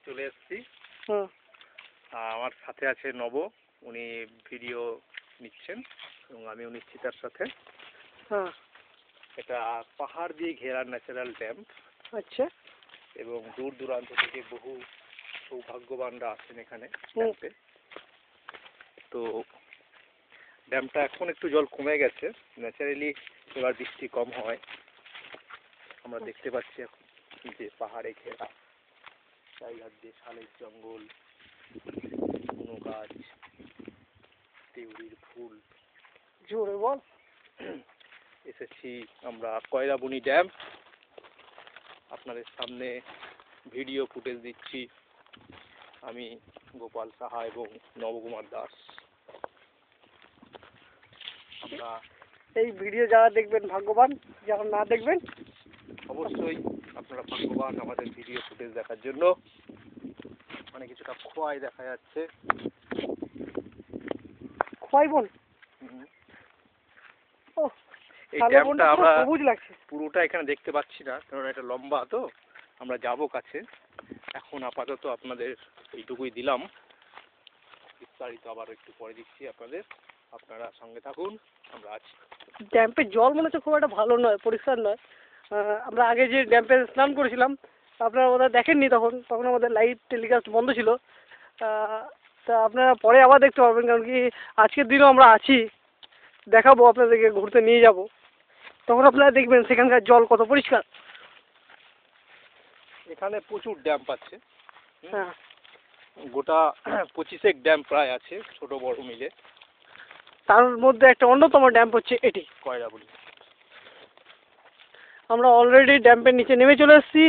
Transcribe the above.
চলে এসেছি। হুম। আমার সাথে আছে নব, উনি ভিডিও নিচ্ছেন এবং আমিও নিচ্ছি তার সাথে। হ্যাঁ। এটা পাহাড় দিয়ে ঘেরা ন্যাচারাল ড্যাম। আচ্ছা। এবং দূর দূরান্ত থেকে বহু সৌভাগ্যবানরা আসেন এখানে ড্যামে। তো ড্যামটা এখন একটু জল কমে গেছে, ন্যাচারালি এবার বৃষ্টি কম হয়। আমরা দেখতে পাচ্ছি এখন যে পাহাড়ে ঘেরা চারিধার দিয়ে শালের জঙ্গল, কোনো গাছ, দেউড়ির ফুল। জোরে বল। এসেছি আমরা কয়রাবনি ড্যাম, আপনাদের সামনে ভিডিও ফুটেজ দিচ্ছি আমি গোপাল সাহা এবং নবকুমার দাস। আমরা এই ভিডিও যারা দেখবেন ভাগ্যবান, যারা না দেখবেন অবশ্যই আপনারা ভাগ্যবান আমাদের ভিডিও ফুটেজ দেখার জন্য। মানে কিছুটা খোয়াই দেখা যাচ্ছে। খোয়াই বন। এই ড্যামটা আমরা সবুজ লাগছে। পুরোটা এখানে দেখতে পাচ্ছি না, কারণ এটা লম্বা, তো আমরা যাবো কাছে। এখন আপাতত আপনাদের এইটুকুই দিলাম, বিস্তারিত আবার একটু পরে দিচ্ছি আপনাদের। আপনারা সঙ্গে থাকুন, আমরা আছি। ড্যাম্পের জল মনে হচ্ছে খুব একটা ভালো নয়, পরিষ্কার নয়। আমরা আগে যে ড্যাম্পে স্নান করেছিলাম, আপনারা ওটা দেখেননি, তখন আমাদের লাইট টেলিকাস্ট বন্ধ ছিল। তা আপনারা পরে আবার দেখতে পারবেন, কারণ কি আজকের দিনও আমরা আছি, দেখাবো আপনাদেরকে, ঘুরতে নিয়ে যাব। তখন আপনারা দেখবেন সেখানকার জল কত পরিষ্কার। এখানে প্রচুর ড্যাম আছে। হ্যাঁ। গোটা 25 ড্যাম প্রায় আছে, ছোট বড় মিলে। তার মধ্যে একটা অন্যতম ড্যাম্প হচ্ছে এটি, কয়রাবনি। আমরা অলরেডি ড্যাম্পের নিচে নেমে চলে এসেছি।